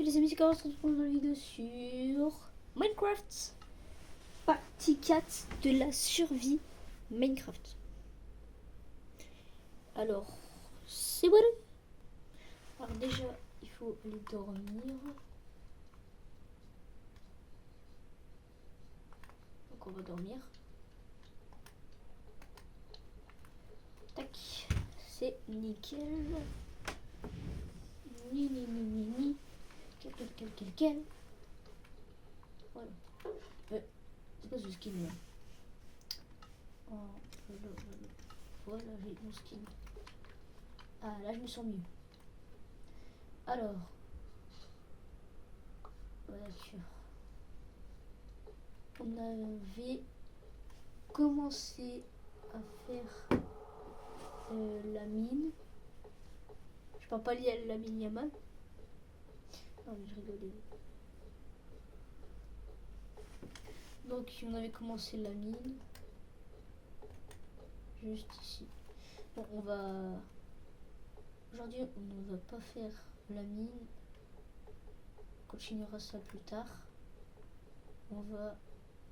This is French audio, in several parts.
les amis, c'est quand on se retrouve dans la vidéo sur Minecraft partie 4 de la survie Minecraft. Alors, c'est bon. Alors déjà, il faut aller dormir. Donc on va dormir. Tac, c'est nickel. Ni. Quel. Voilà. C'est pas ce skin là. Voilà, j'ai mon skin. Ah, là je me sens mieux. Alors. Voilà. On avait commencé à faire la mine. Je parle pas lié à la mine Yaman. Non mais je rigolais. Donc on avait commencé la mine. Juste ici. Bon, on va... Aujourd'hui, on ne va pas faire la mine. On continuera ça plus tard. On va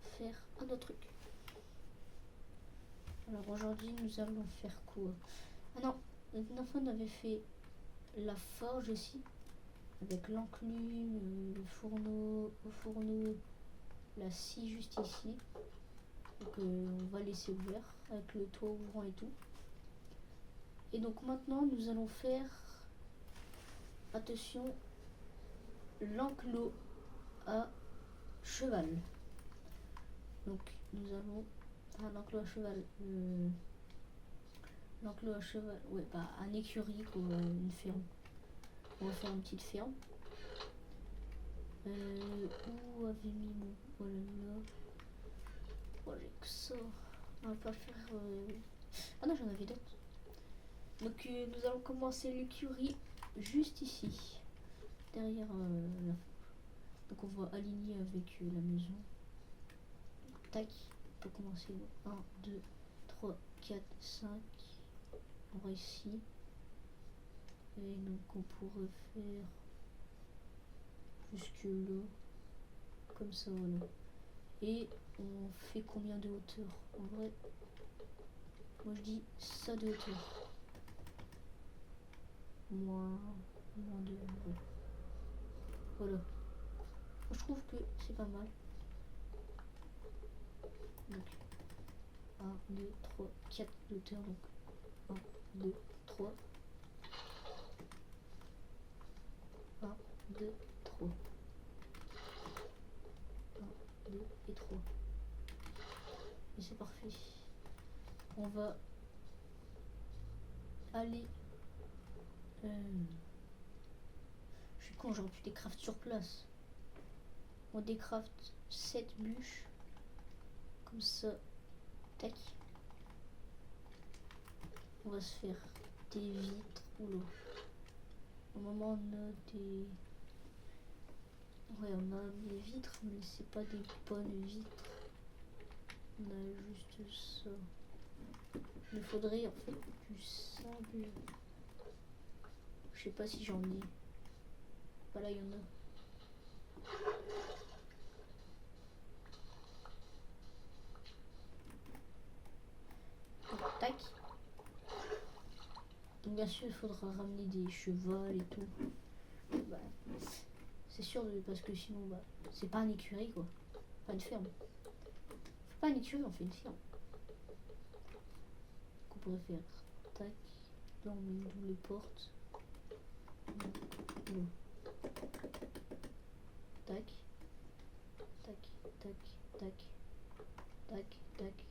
faire un autre truc. Alors aujourd'hui, nous allons faire quoi? Ah non, la dernière fois, on avait fait la forge aussi. Avec l'enclume, le fourneau, la scie juste ici. Donc on va laisser ouvert avec le toit ouvrant et tout. Et donc maintenant nous allons faire, attention, l'enclos à cheval. Donc nous allons un enclos à cheval, l'enclos à cheval, ouais, bah un écurie quoi, une ferme. On va faire une petite ferme. Où avait mis mon, voilà là. Oh, j'ai que ça. On va pas faire. Ah non, j'en avais d'autres. Donc nous allons commencer l'écurie juste ici, derrière la forge. Donc on va aligner avec la maison. Tac, on peut commencer 1, 2, 3, 4, 5. On va ici. Et donc on pourrait faire jusque là, comme ça, voilà. Et on fait combien de hauteur? En vrai, moi je dis ça de hauteur. Moins 2, ouais. Voilà. Je trouve que c'est pas mal. Donc 1, 2, 3, 4 de hauteur. Donc 1, 2, 3. 1, 2, 3. 1, 2 et 3. Et c'est parfait. On va aller... je suis con, j'aurais pu décraft sur place. On décraft 7 bûches. Comme ça. Tac. On va se faire des vitres. Oula. Au moment on a des... Ouais, on a des vitres, mais c'est pas des bonnes vitres. On a juste ça. Il faudrait en fait du sable. Je sais pas si j'en ai. Voilà, il y en a. Donc, tac. Donc bien sûr, il faudra ramener des chevals et tout. Bah, c'est sûr, parce que sinon, bah, c'est pas une écurie quoi. Pas une ferme. C'est pas une écurie, on fait une ferme. Qu'on pourrait faire. Tac. Là, on met d'où les portes. Non. Tac. Tac. Tac. Tac. Tac. Tac.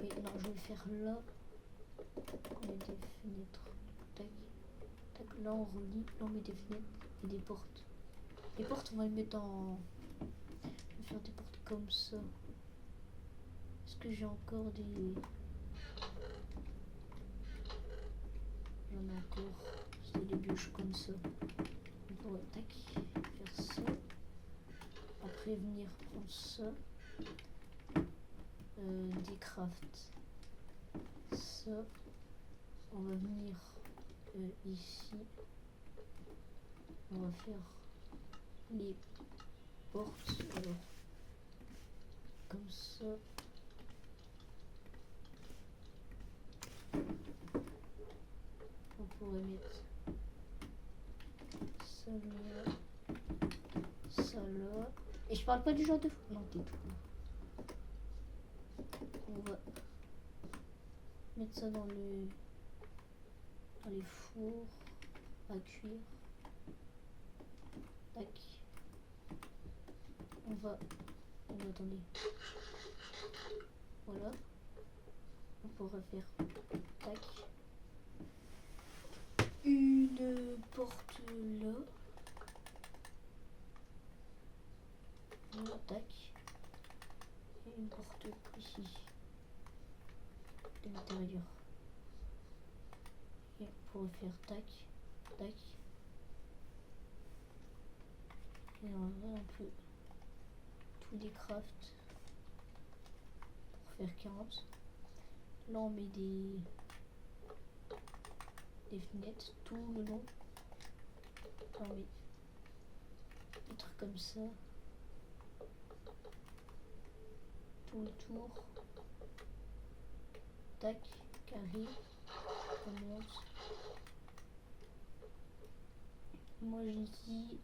Et non, je vais le faire là. On met des fenêtres. Tac. Tac. Là, on relie. Là, on met des fenêtres et des portes. Les portes, on va les mettre en... Je vais faire des portes comme ça. Est-ce que j'ai encore des... J'en ai encore. C'est des bûches comme ça. Donc, on va tac. Faire ça. Après, venir prendre ça. Décraft. Ça. On va venir ici. on va faire les portes. Alors, comme ça. On pourrait mettre ça là, ça là. Et je parle pas du genre de fou. Non, t'es tout. On va mettre ça dans les fours à cuire. Tac. Attendez. Voilà. On pourra faire tac. Une porte là. Voilà, tac. Et une porte ici. De l'intérieur. Et on pourrait faire tac, tac. Et on peut tout décraft pour faire 40. Là on met des fenêtres tout le long. On met des trucs comme ça. Tout le tour. Tac, carré. On monte. Moi je dis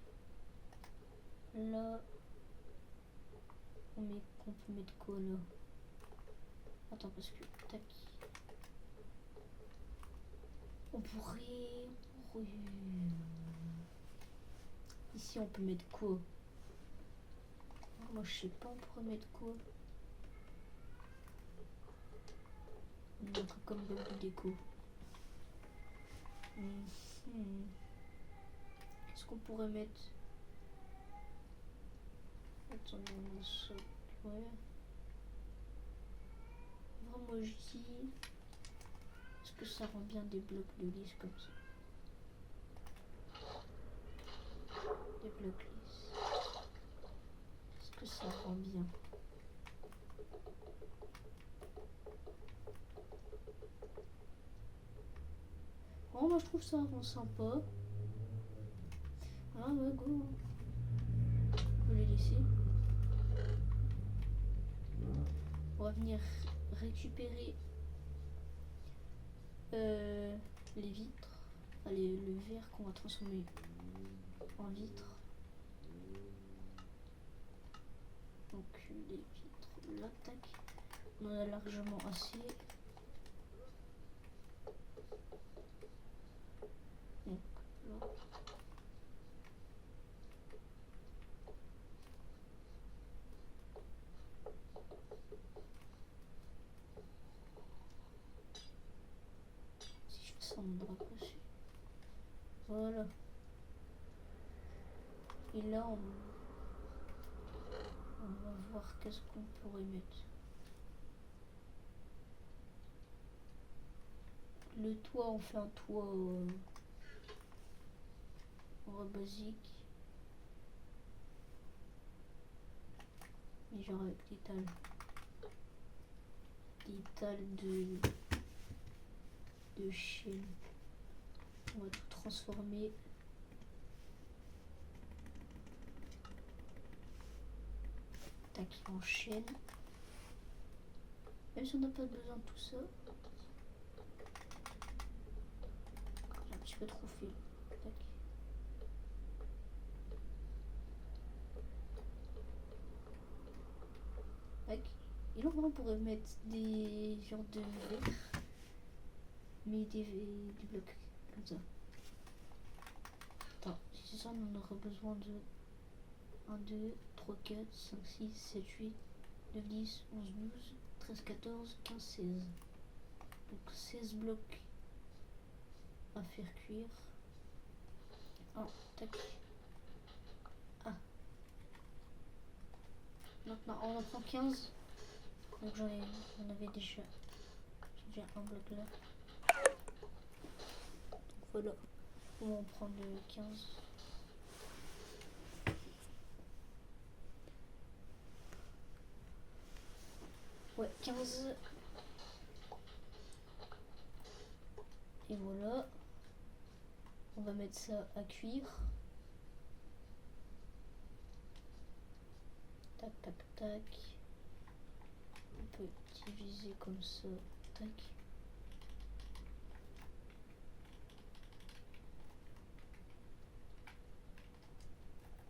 là on peut mettre quoi là? Attends parce que tac. On pourrait ici on peut mettre quoi? Moi je sais pas, on pourrait mettre quoi? Un truc comme bloc de déco. Qu'est-ce qu'on pourrait mettre? Attendez, on a ça. Ouais. Vraiment je dis. Est-ce que ça rend bien des blocs de lisse comme ça? Des blocs lisses. Est-ce que ça rend bien? Oh, moi je trouve ça rend sympa. Ah ouais, go. On peut les laisser. On va venir récupérer les vitres. Allez, le verre qu'on va transformer en vitre. Donc les vitres, l'attaque. On en a largement assez. Donc là. Si je fais ça, on ne devrait pas suivre. Voilà. Et là, on va voir qu'est-ce qu'on pourrait mettre. Le toit, on fait un toit basique. Mais genre avec des dalles. Des dalles de chaîne. On va tout transformer. Tac, en chaîne. Même si on n'a pas besoin de tout ça. J'ai un petit peu trop fait. Tac. Tac. Et là on pourrait mettre des genres de verre. Mais des blocs comme ça. Attends, si c'est ça on aura besoin de 1, 2, 3, 4, 5, 6, 7, 8, 9, 10, 11, 12, 13, 14, 15, 16. Donc 16 blocs à faire cuire. Ah, tac. Ah. Maintenant on en prend 15. Donc j'en avais déjà. J'ai déjà un bloc là. Donc voilà. On va en prendre 15. Ouais, 15. Et voilà. On va mettre ça à cuire. Tac, tac, tac. On peut diviser comme ça. Tac.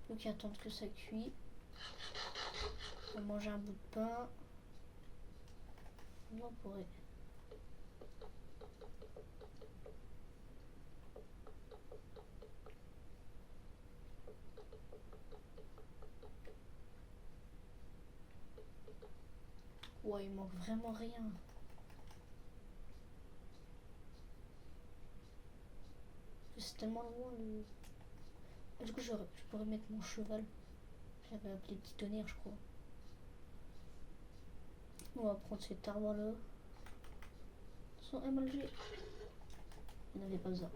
Donc attendre que ça cuit. On va manger un bout de pain. On pourrait. Ouais, il manque vraiment rien. C'est tellement loin le... Du coup, je pourrais mettre mon cheval. J'avais appelé Petit Tonnerre, je crois. On va prendre cet arbre-là. Sans MLG. Il n'avait pas besoin.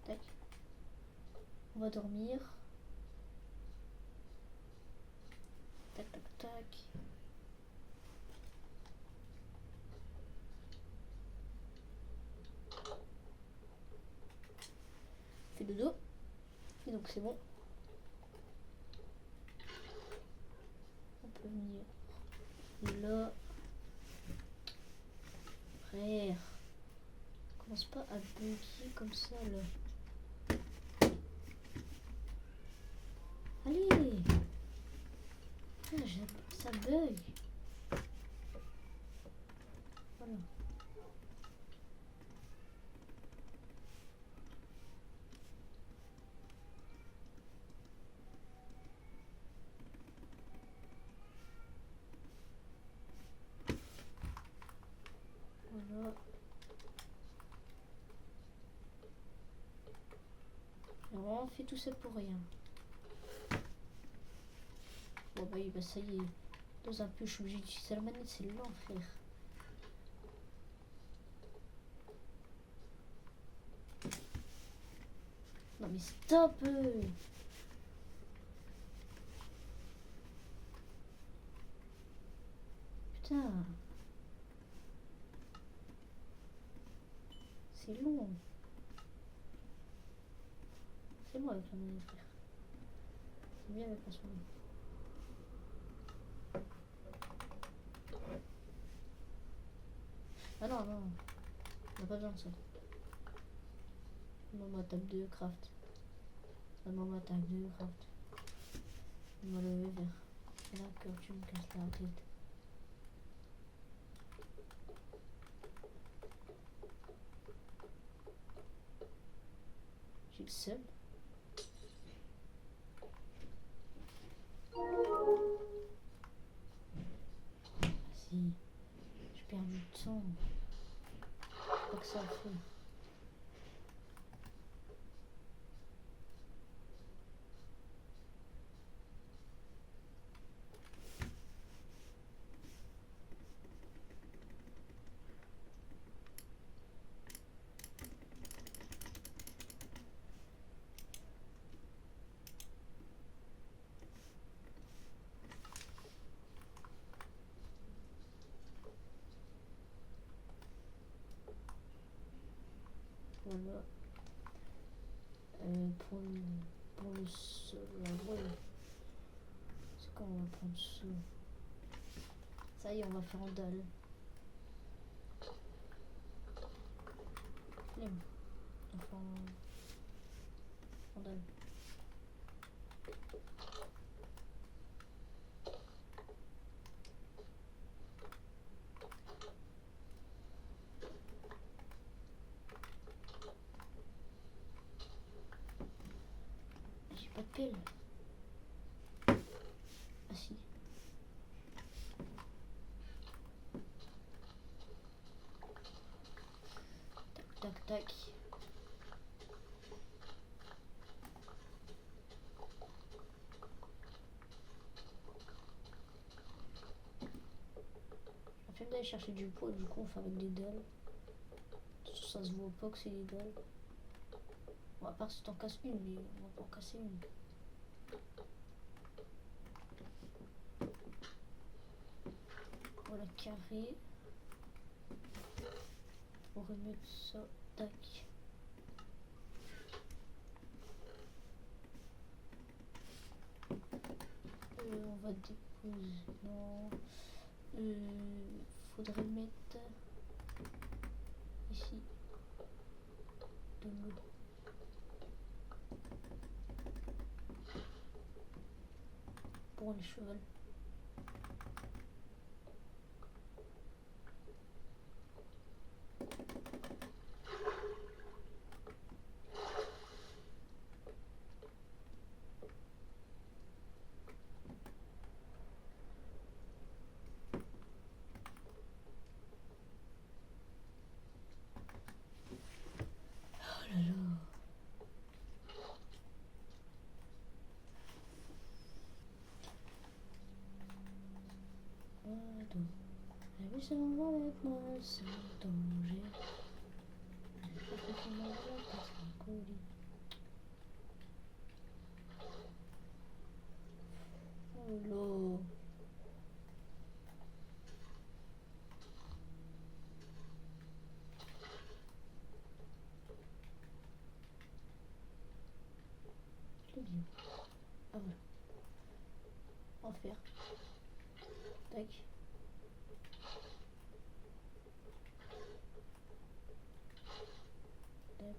Tac. On va dormir. Tac, tac, tac. Fait dodo. Et donc c'est bon. On peut venir là. Frère. Commence pas à bugger comme ça là. Allez. Ah, ça bug. Voilà. Voilà. Alors, on fait tout ça pour rien. Bon bah ça y est. Dans un peu, je suis obligé d'utiliser la manette, c'est l'enfer. Non mais stop. Putain. C'est long. C'est moi avec la manette, frère. C'est bien avec la souris. Ah non, non. On n'a pas besoin de ça. Maman table 2, craft. Maman table 2, craft. On va le vert. Et là que tu me casses la tête. J'ai le seum. Vas-y. Je perds du temps. Pas que ça fait. Voilà. Pour le sol, ouais. C'est quand on va prendre ça. Ça y est, on va faire en dalle. Flemme. Enfin, en dalle. J'ai pas de pelle. Ah si. Tac, tac, tac. La flemme d'aller chercher du poids, du coup on fait avec des dalles. Ça se voit pas que c'est des dalles. Bon, à part si t'en casses une, mais on va pas en casser une. Voilà, carré. On remet ça, tac. va déposer. Non. Faudrait mettre ici de l'eau. Pour les chevaux. Oh là là. La vie s'en va avec moi sans danger. Je fais ma voix par son colis. Oh là. Je l'ai bien. Ah voilà. On va faire. Tac. Tac.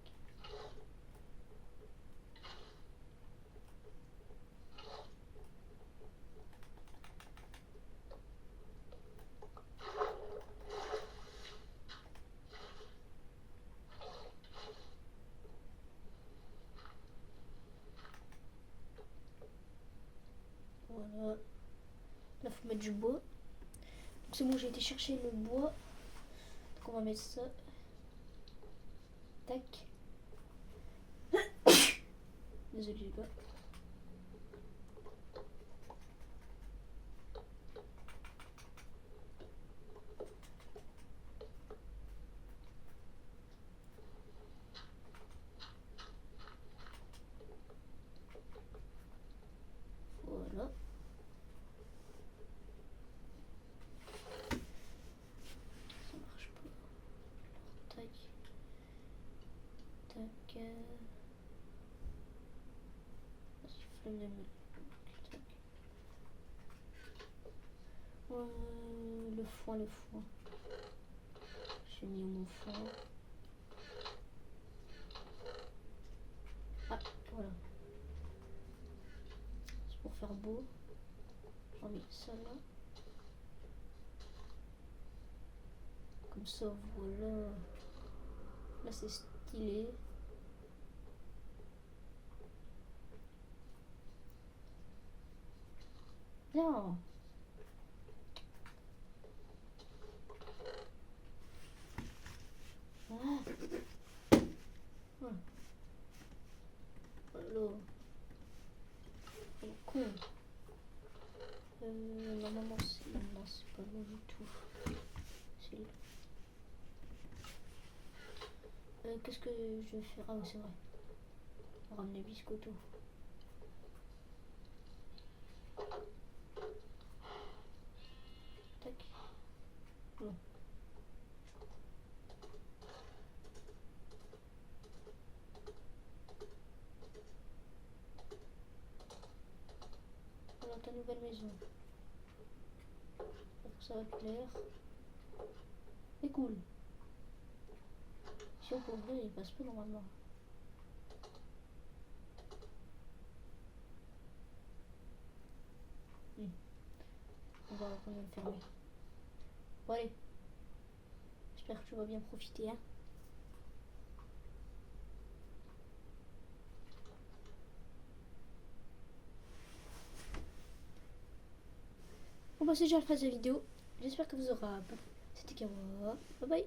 Voilà. Là, faut mettre du bois. C'est bon, j'ai été chercher le bois. Donc, on va mettre ça. Tac. Désolé, les gars. Voilà. Ça marche pas. Tac. Tac. Flemme de me... Tac. Le foin, le foin. J'ai mis mon foin. Ah, voilà. C'est pour faire beau. J'en mets ça là. Comme ça, voilà. Là, c'est stylé. Non. Ah. Voilà. Voilà. Oh, con. Normalement, c'est pas bon du tout. C'est là. Qu'est-ce que je vais faire? Ah oui, c'est vrai. On va ramener Biscotto. Tac. Bon. Voilà ta nouvelle maison. Ça va te plaire. C'est cool. Si on peut ouvrir, il passe pas normalement. On va quand même fermer. Bon allez. J'espère que tu vas bien profiter. Hein. Bon bah c'est déjà la fin de la vidéo. J'espère que vous aura plu. C'était Kawa. Bye bye.